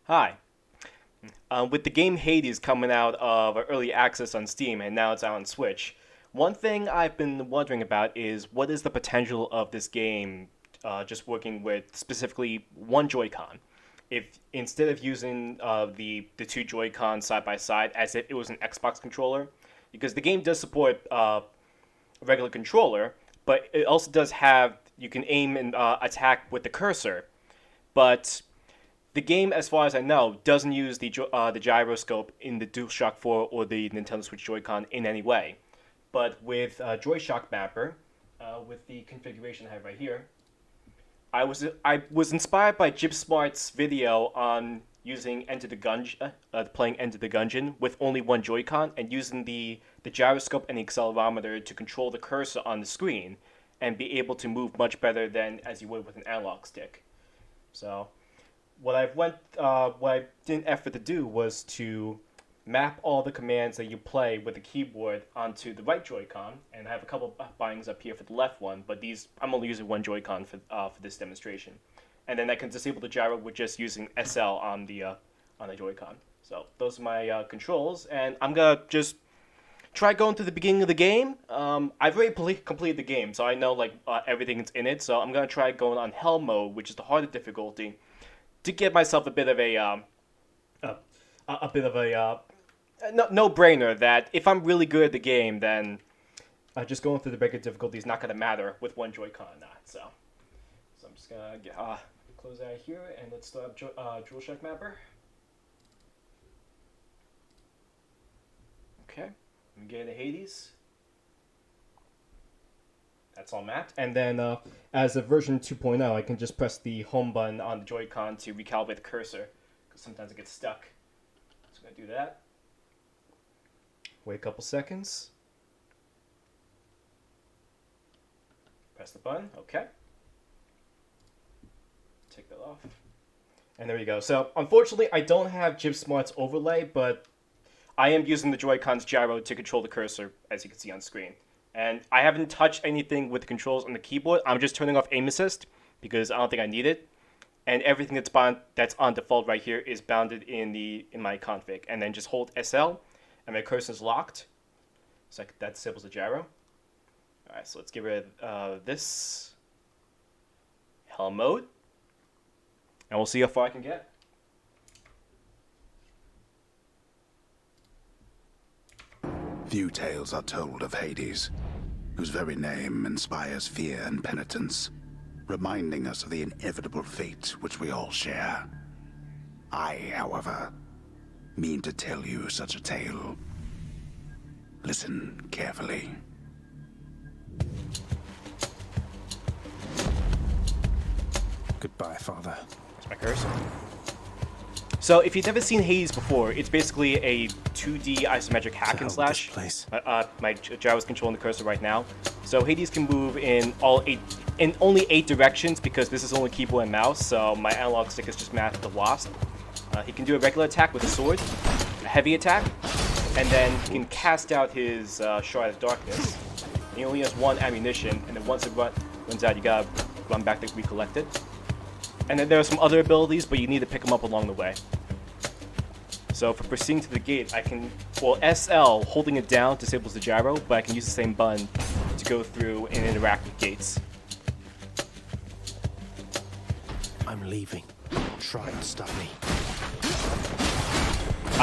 Hi. With the game Hades coming out of early access on Steam and now it's out on Switch, one thing I've been wondering about is what is the potential of this game just working with specifically one Joy-Con? If instead of using the two Joy-Cons side by side as if it was an Xbox controller, because the game does support a regular controller, but it also does have you can aim and attack with the cursor, but the game, as far as I know, doesn't use the gyroscope in the DualShock 4 or the Nintendo Switch Joy-Con in any way. But with JoyShockMapper, with the configuration I have right here, I was inspired by JibbSmart's video on using playing Enter the Gungeon with only one Joy-Con and using the gyroscope and the accelerometer to control the cursor on the screen and be able to move much better than as you would with an analog stick. So what I didn't effort to do was to map all the commands that you play with the keyboard onto the right Joy-Con, and I have a couple bindings up here for the left one, but these I'm only using one Joy-Con for this demonstration, and then I can disable the gyro with just using SL on the Joy-Con. So those are my controls, and I'm gonna just try going to the beginning of the game. I've already completed the game, so I know like everything's in it. So I'm gonna try going on Hell mode, which is the harder difficulty, to give myself a bit of a no brainer that if I'm really good at the game, then just going through the regular difficulty is not gonna matter with one Joy-Con or not. So I'm just gonna close out here and let's start up JoyShockMapper. Okay. I'm getting to Hades. That's all mapped. And then as a version 2.0, I can just press the home button on the Joy-Con to recalibrate the cursor, because sometimes it gets stuck. So I'm going to do that. Wait a couple seconds. Press the button. Okay. Take that off. And there you go. So unfortunately, I don't have JibbSmart's overlay, but I am using the Joy-Con's gyro to control the cursor, as you can see on screen. And I haven't touched anything with the controls on the keyboard. I'm just turning off aim assist because I don't think I need it. And everything that's on default right here is bounded in my config. And then just hold SL, and my cursor is locked. So that disables the gyro. All right, so let's get rid of this Hell mode, and we'll see how far I can get. Few tales are told of Hades, whose very name inspires fear and penitence, reminding us of the inevitable fate which we all share. I, however, mean to tell you such a tale. Listen carefully. Goodbye, Father. That's my cursor. So if you've never seen Hades before, it's basically a 2D isometric hack and slash. My gyro is controlling the cursor right now. So Hades can move in only 8 directions because this is only keyboard and mouse. So my analog stick is just mapped to wasp. He can do a regular attack with a sword, a heavy attack, and then he can cast out his Shard of Darkness. He only has 1 ammunition, and then once it runs out, you gotta run back to recollect it. And then there are some other abilities, but you need to pick them up along the way. So for proceeding to the gate, SL, holding it down, disables the gyro, but I can use the same button to go through and interact with gates. I'm leaving. Try and stop me.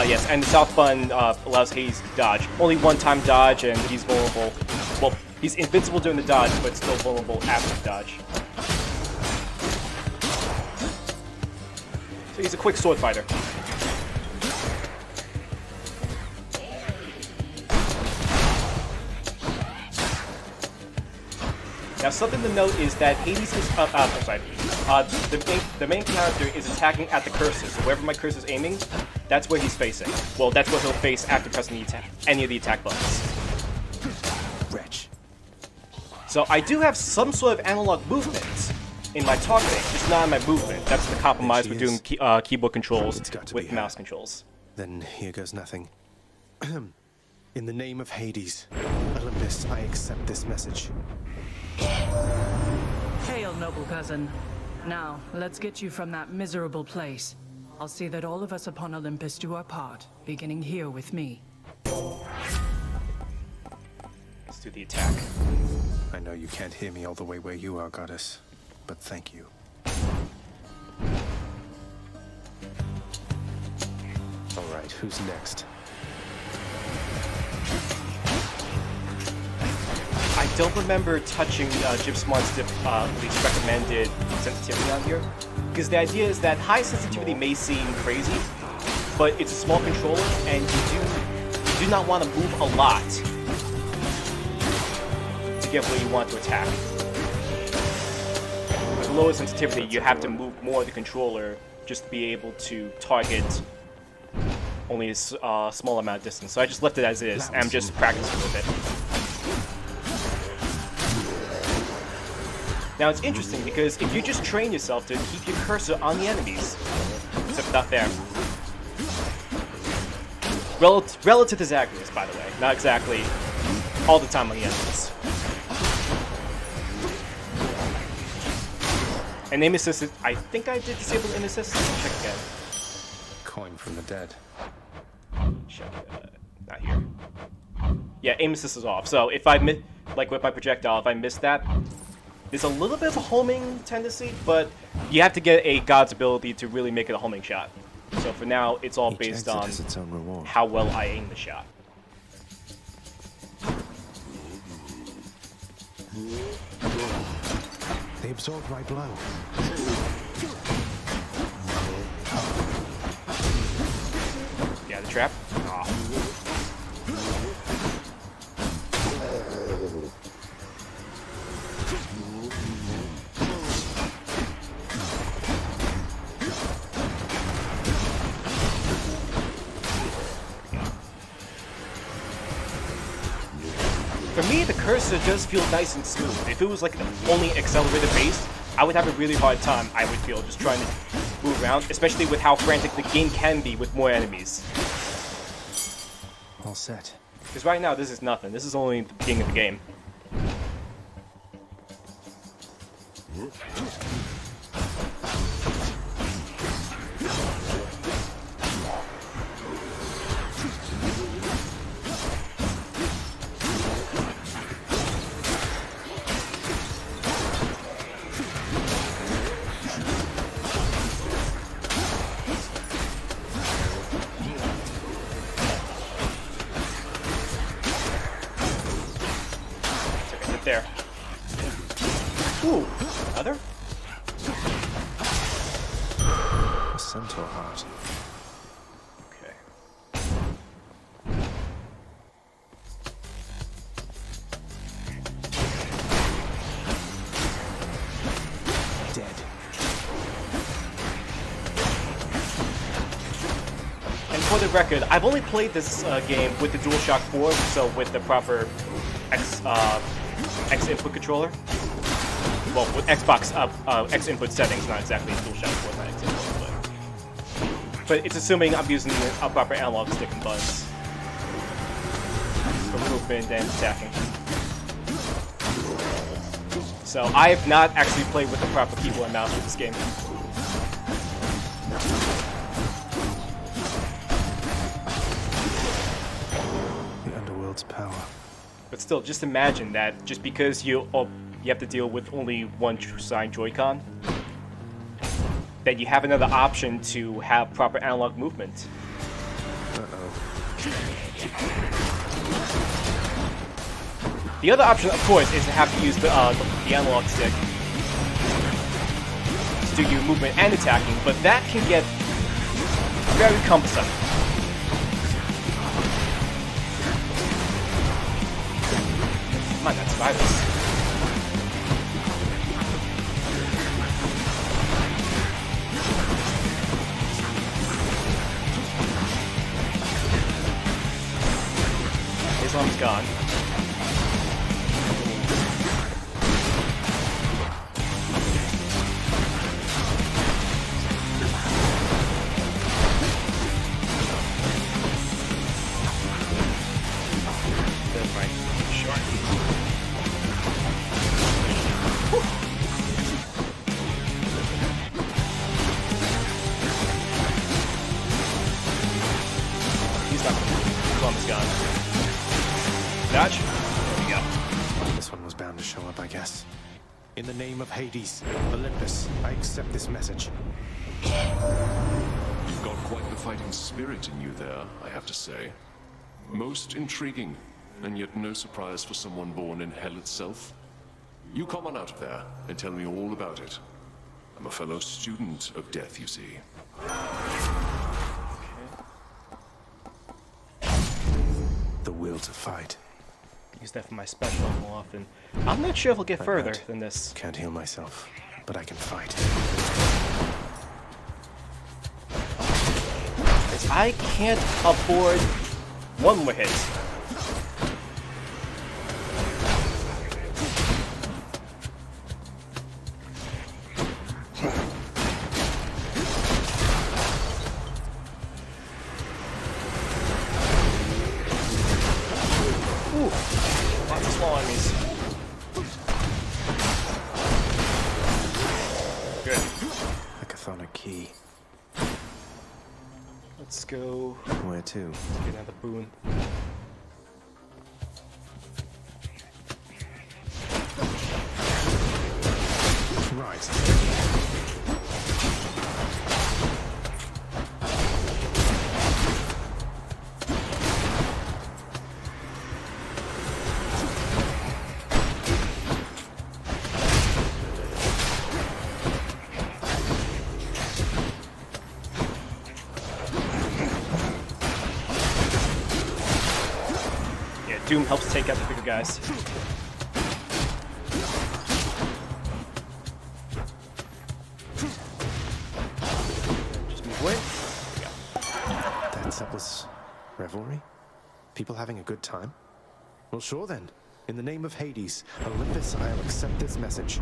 Yes, and the south button allows Hades to dodge. Only one-time dodge, and he's vulnerable. Well, he's invincible during the dodge, but still vulnerable after the dodge. So he's a quick sword fighter. Now, something to note is that Hades is the main character is attacking at the cursor. So wherever my cursor is aiming, that's where he's facing. Well, that's where he'll face after pressing any of the attack buttons. Wretch. So I do have some sort of analog movement in my targeting, just not in my movement. That's the compromise with doing keyboard controls with mouse controls. Then here goes nothing. In the name of Hades, Olympus, I accept this message. Hail, noble cousin. Now, let's get you from that miserable place. I'll see that all of us upon Olympus do our part, beginning here with me. Let's do the attack. I know you can't hear me all the way where you are, Goddess, but thank you. All right, who's next? I don't remember touching JibbSmart's least recommended sensitivity on here, because the idea is that high sensitivity may seem crazy, but it's a small controller, and you do not want to move a lot to get where you want to attack. With lower sensitivity, you have to move more of the controller just to be able to target only a small amount of distance. So I just left it as is, and I'm just practicing with it. Now it's interesting because if you just train yourself to keep your cursor on the enemies, except not there. Relative to Zagreus, by the way, not exactly all the time on the enemies. And aim assist, I think I did disable aim assist. Check again. Coin from the dead. Check, not here. Yeah, aim assist is off. So if I miss, like with my projectile, if I miss that, there's a little bit of a homing tendency, but you have to get a god's ability to really make it a homing shot. So for now, it's all based on its own reward. how well I aim the shot. They absorbed my blow. Yeah, the trap. Aw. For me, the cursor does feel nice and smooth. If it was like only accelerated based, I would have a really hard time, I would feel, just trying to move around, especially with how frantic the game can be with more enemies. All set. Because right now, this is nothing. This is only the beginning of the game. There. Ooh, another? A centaur heart. Okay. Dead. And for the record, I've only played this game with the DualShock 4, so with the proper X input controller. Well, with Xbox X input settings, not exactly DualShock 4, not X input, but it's assuming I'm using a proper analog stick and buttons for movement and attacking. So I have not actually played with the proper keyboard and mouse for this game. The underworld's power. But still, just imagine that just because you have to deal with only one true-sign Joy-Con, that you have another option to have proper analog movement. The other option, of course, is to have to use the analog stick to do your movement and attacking, but that can get very cumbersome. Come on, that's virus. Islam's gone. That's right. Sure. Dodge. There we go. This one was bound to show up, I guess. In the name of Hades, Olympus, I accept this message. You've got quite the fighting spirit in you there, I have to say. Most intriguing, and yet no surprise for someone born in hell itself. You come on out of there and tell me all about it. I'm a fellow student of death, you see. The will to fight. Use that for my special more often. I'm not sure if we'll get further than this. Can't heal myself, but I can fight. I can't afford one more hit. Ooh, lots of small enemies. Good. A chthonic key. Let's go Where to? get another boon. Right. Yeah, Doom helps take out the bigger guys. Just move away. That was revelry? People having a good time? Well, sure then. In the name of Hades, Olympus, I'll accept this message.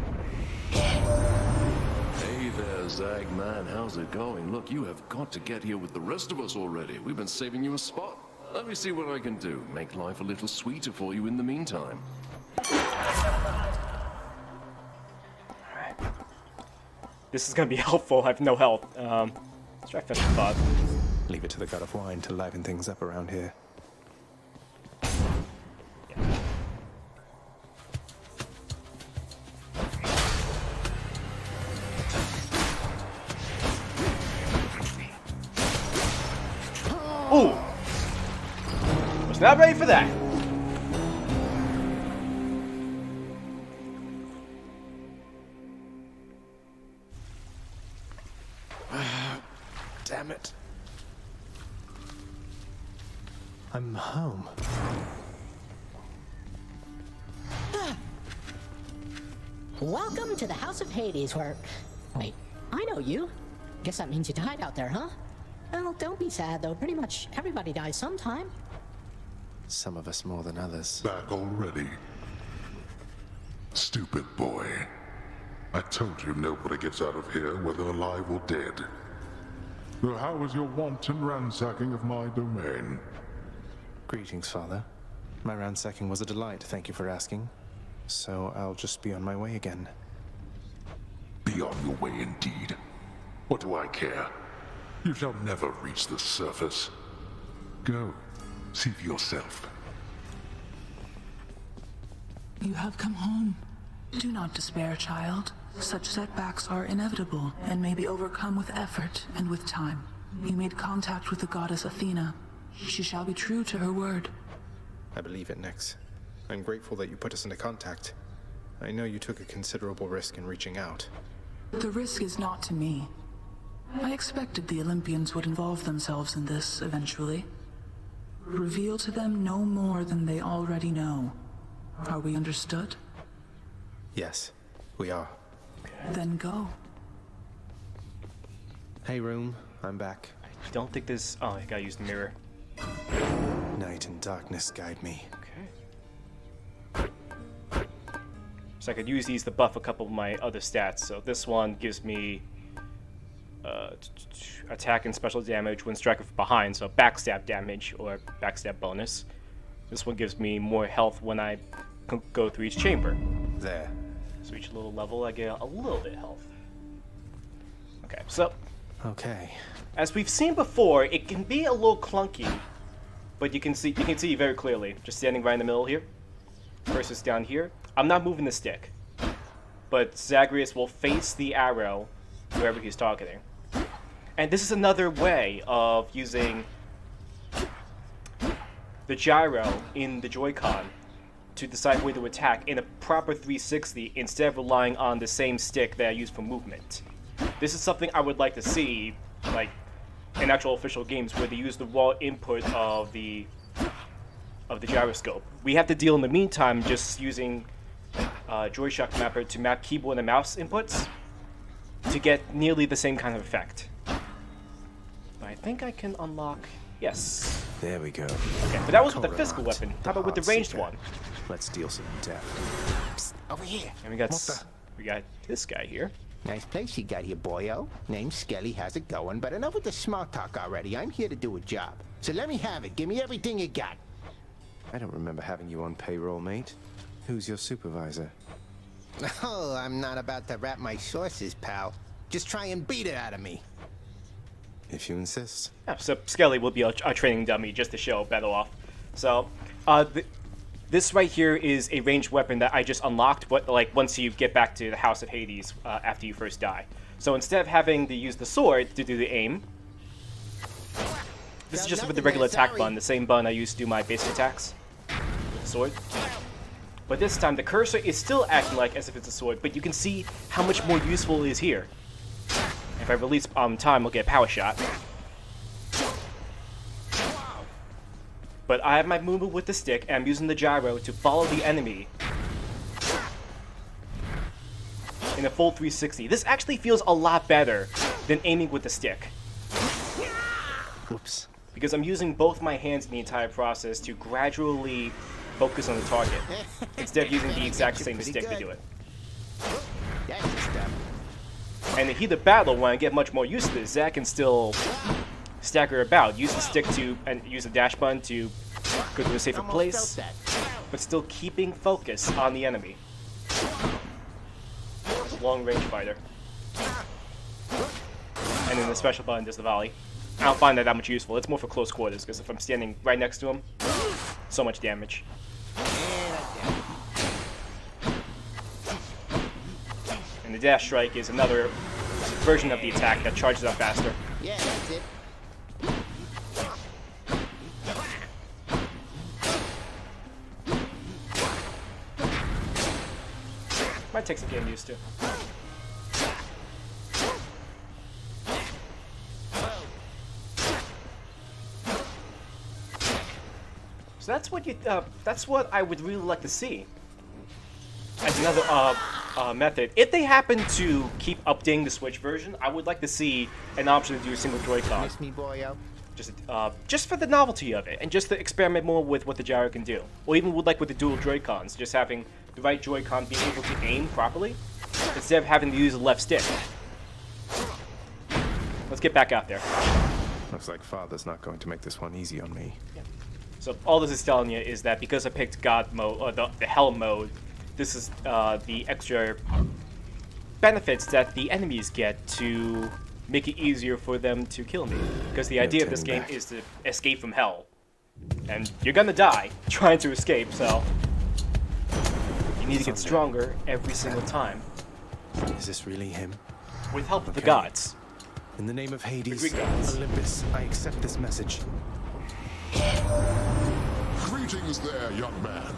Hey there, Zag man, how's it going? Look, you have got to get here with the rest of us already. We've been saving you a spot. Let me see what I can do. Make life a little sweeter for you in the meantime. This is gonna be helpful. I have no health. Let's try Fetch Thought. Leave it to the god of wine to liven things up around here. Ooh! Was not ready for that. Damn it. I'm home. Welcome to the House of Hades, where... Wait, I know you. Guess that means you died out there, huh? Well, don't be sad, though. Pretty much everybody dies sometime. Some of us more than others. Back already? Stupid boy. I told you nobody gets out of here, whether alive or dead. So how was your wanton ransacking of my domain? Greetings, Father. My ransacking was a delight, thank you for asking. So I'll just be on my way again. Be on your way indeed. What do I care? You shall never reach the surface. Go, see for yourself. You have come home. Do not despair, child. Such setbacks are inevitable and may be overcome with effort and with time. You made contact with the goddess Athena. She shall be true to her word. I believe it, Nyx. I'm grateful that you put us into contact. I know you took a considerable risk in reaching out. The risk is not to me. I expected the Olympians would involve themselves in this eventually. Reveal to them no more than they already know. Are we understood? Yes, we are. Then go. Hey, room. I'm back. I don't think this... Oh, I gotta use the mirror. Night and darkness guide me. Okay. So I could use these to buff a couple of my other stats. So this one gives me attack and special damage when striking from behind, so backstab damage or backstab bonus. This one gives me more health when I go through each chamber. There. So each little level I get a little bit of health. Okay, so Okay. as we've seen before, it can be a little clunky but you can see very clearly, just standing right in the middle here. Cursor's down here. I'm not moving the stick, but Zagreus will face the arrow wherever he's targeting. And this is another way of using the gyro in the Joy-Con to decide where to attack in a proper 360 instead of relying on the same stick that I use for movement. This is something I would like to see, like, in actual official games where they use the raw input of the gyroscope. We have to deal in the meantime just using JoyShockMapper to map keyboard and mouse inputs to get nearly the same kind of effect. I think I can unlock... Yes. There we go. Okay, but that was with the physical weapon. How about with the ranged one? Let's deal some death. Psst, over here. And we got this guy here. Nice place you got here, boyo. Name's Skelly, how's it going? But enough with the smart talk already. I'm here to do a job. So let me have it. Give me everything you got. I don't remember having you on payroll, mate. Who's your supervisor? Oh, I'm not about to wrap my sources, pal. Just try and beat it out of me. If you insist. Yeah, so Skelly will be a training dummy just to show battle off. So, this right here is a ranged weapon that I just unlocked, but like once you get back to the House of Hades after you first die. So instead of having to use the sword to do the aim, this is just with the regular attack button, the same button I used to do my basic attacks with the sword. But this time the cursor is still acting like as if it's a sword, but you can see how much more useful it is here. If I release time, we'll get a power shot. But I have my movement with the stick, and I'm using the gyro to follow the enemy in a full 360. This actually feels a lot better than aiming with the stick. Oops. Because I'm using both my hands in the entire process to gradually focus on the target, instead of using the exact same stick to do it. That's the stuff. And in the heat of battle, when I get much more used to this, Zack can still stagger about, use the stick to, and use the dash button to go to a safer place, but still keeping focus on the enemy. Long range fighter. And then the special button does the volley. I don't find that much useful. It's more for close quarters, because if I'm standing right next to him, so much damage. And the dash strike is another version of the attack that charges up faster. Yeah, that's it. Might take some getting used to. So that's what I would really like to see as another method. If they happen to keep updating the Switch version, I would like to see an option to do a single Joy-Con. Miss me, boyo? Just for the novelty of it, and just to experiment more with what the gyro can do. Or even with the dual Joy-Cons, just having the right Joy-Con being able to aim properly, instead of having to use the left stick. Let's get back out there. Looks like Father's not going to make this one easy on me. Yeah. So all this is telling you is that because I picked God mode, or the Hell mode, this is the extra benefits that the enemies get to make it easier for them to kill me. Because the idea of this game is to escape from Hell. And you're gonna die trying to escape, so you need to get stronger every single time. Is this really him? With help of the gods. In the name of Hades, Greek gods. Olympus, I accept this message. Greetings there, young man.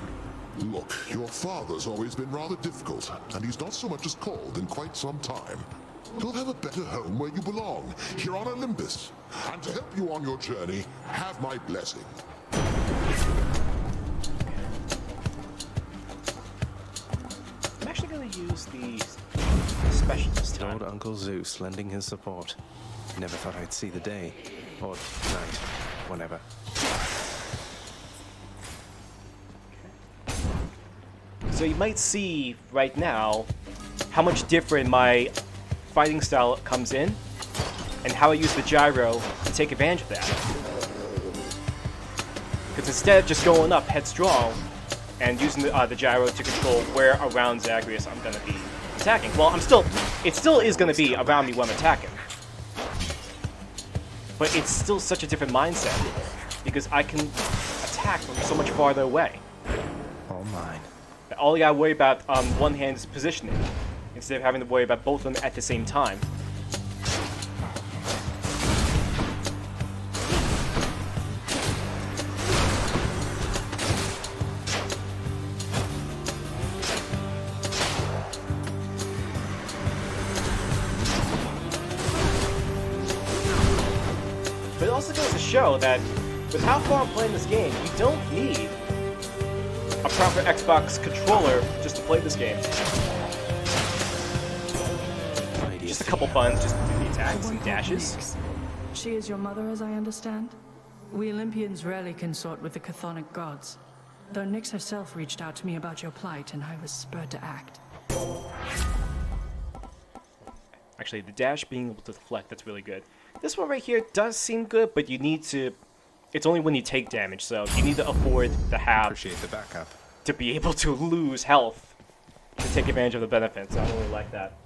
Look, your father's always been rather difficult, and he's not so much as called in quite some time. You'll have a better home where you belong, here on Olympus. And to help you on your journey, have my blessing. I'm actually going to use the special this time. Old Uncle Zeus lending his support. Never thought I'd see the day. Or night. Whenever. So you might see right now how much different my fighting style comes in, and how I use the gyro to take advantage of that. Because instead of just going up headstrong and using the gyro to control where around Zagreus I'm going to be attacking. Well, it still is going to be around me when I'm attacking. But it's still such a different mindset. because I can attack from so much farther away. All mine. All you gotta worry about on one hand is positioning, instead of having to worry about both of them at the same time. But it also goes to show that with how far I'm playing this game, you don't need a proper Xbox controller just to play this game. Just a couple buttons just to do the attacks and dashes. She is your mother, as I understand? We Olympians rarely consort with the chthonic gods, though Nyx herself reached out to me about your plight, and I was spurred to act. Actually, the dash being able to deflect, that's really good. This one right here does seem good, but you need to... It's only when you take damage, so you need to afford to have... Appreciate the backup. To be able to lose health to take advantage of the benefits. I don't really like that.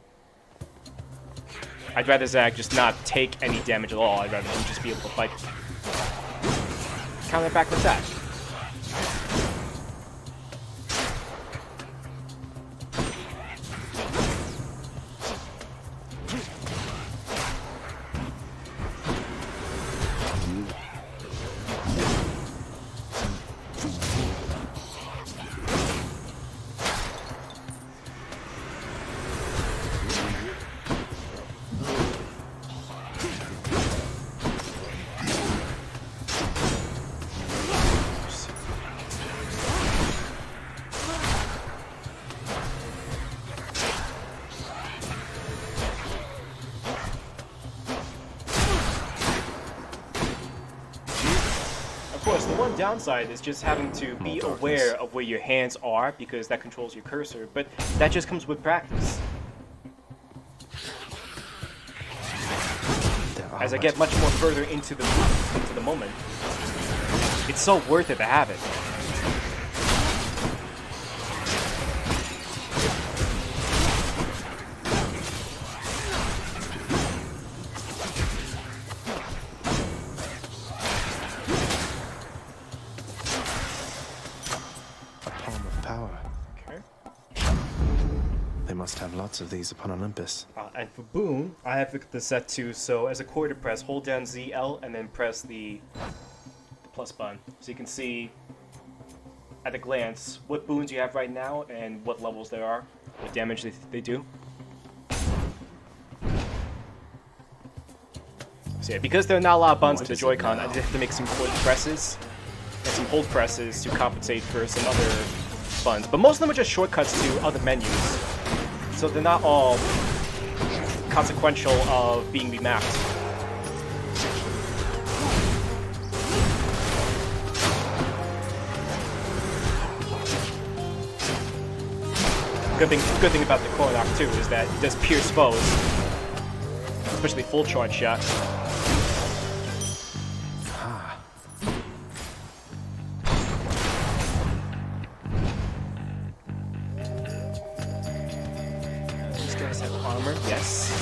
I'd rather Zag just not take any damage at all. I'd rather him just be able to fight. Counter back with that. Of course, the one downside is just having to be aware of where your hands are, because that controls your cursor, but that just comes with practice. As I get much more further into the moment, it's so worth it to have it. Must have lots of these upon Olympus. And for Boon, I have the set to, so as a quarter press, hold down ZL and then press the plus button. So you can see at a glance what boons you have right now and what levels there are, what damage they do. So yeah, because there are not a lot of buttons with the Joy-Con, I just have to make some quarter presses and some hold presses to compensate for some other buttons. But most of them are just shortcuts to other menus. So they're not all consequential of being remapped. Good thing about the Koronok too is that it does pierce foes, especially full charge shot. Armor, yes.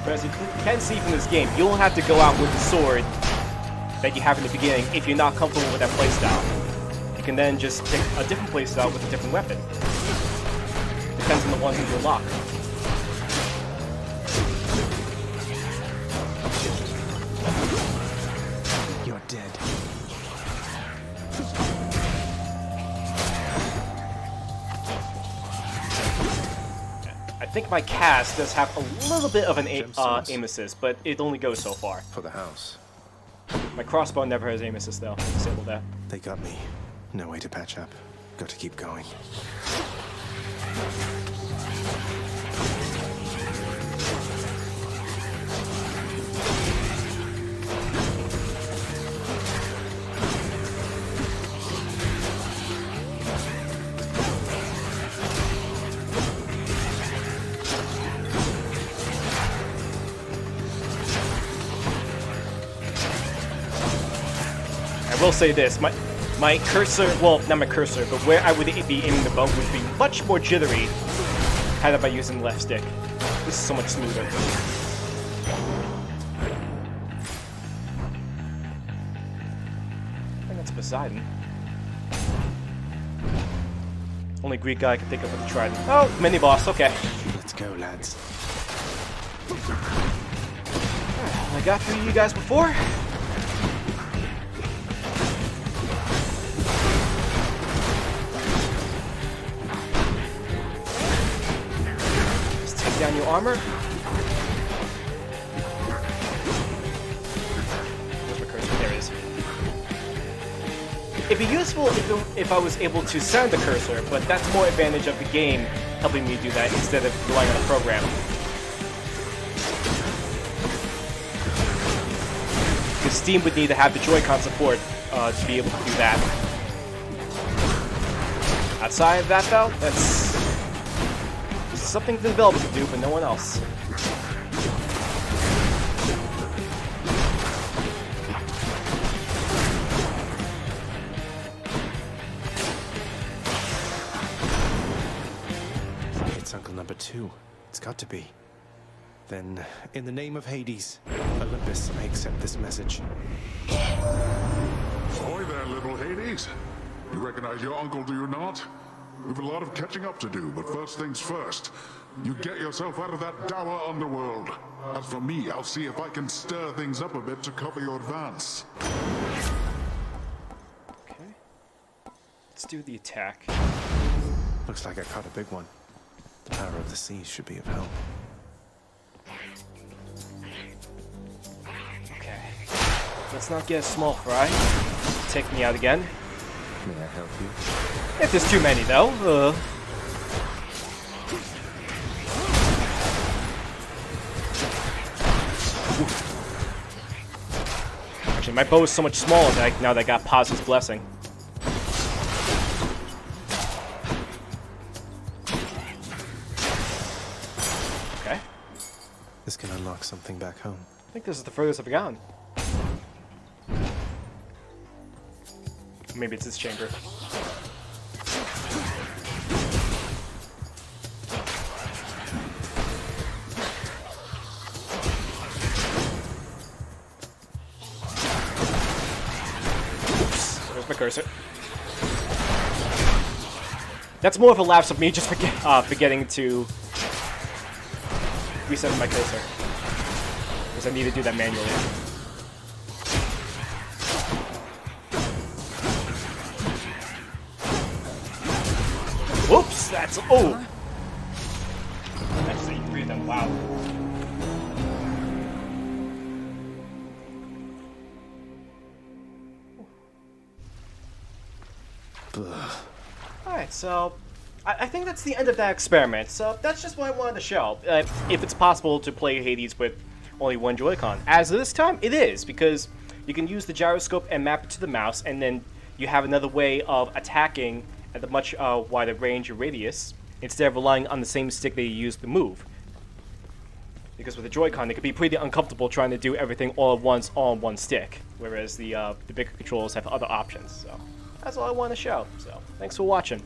But as you can see from this game, you don't have to go out with the sword that you have in the beginning if you're not comfortable with that playstyle. You can then just pick a different playstyle with a different weapon. Depends on the one you unlock. You're dead. I think my cast does have a little bit of an aim assist, but it only goes so far. For the house. My crossbow never has aim assist though. I disabled that. They got me. No way to patch up. Got to keep going. will say this, my cursor, well, not my cursor, but where I would be aiming the bow would be much more jittery had I by using the left stick. This is so much smoother. I think that's Poseidon. Only Greek guy I can think of with a trident. Oh, mini boss, okay. Let's go, lads. I got through you guys before. Just take down your armor. Where's my cursor? There it is. It'd be useful if I was able to sound the cursor, but that's more advantage of the game helping me do that instead of relying on a program. Because Steam would need to have the Joy-Con support to be able to do that. Outside of that, though, that's something the developer can do, but no one else. It's Uncle Number 2. It's got to be. Then, in the name of Hades, Olympus, I accept this message. Ahoy there, little Hades. You recognize your uncle, do you not? We've a lot of catching up to do, but first things first. You get yourself out of that dour underworld. As for me, I'll see if I can stir things up a bit to cover your advance. Okay. Let's do the attack. Looks like I caught a big one. The power of the sea should be of help. Okay. Let's not get a small fry. Take me out again. May I help you? If there's too many, though. Actually, my bow is so much smaller now that I got Posi's blessing. Okay. This can unlock something back home. I think this is the furthest I've gone. Maybe it's this chamber. Oops, there's my cursor. That's more of a lapse of me just forgetting to reset my cursor. Because I need to do that manually. Whoops, that's, oh! Actually, three of them, wow. Alright, so, I think that's the end of that experiment, so that's just what I wanted to show. If it's possible to play Hades with only one Joy-Con. As of this time, it is, because you can use the gyroscope and map it to the mouse, and then you have another way of attacking at a much wider range or radius, instead of relying on the same stick that you use to move. Because with the Joy-Con, it could be pretty uncomfortable trying to do everything all at once on one stick, whereas the bigger controllers have other options. So that's all I want to show. So thanks for watching.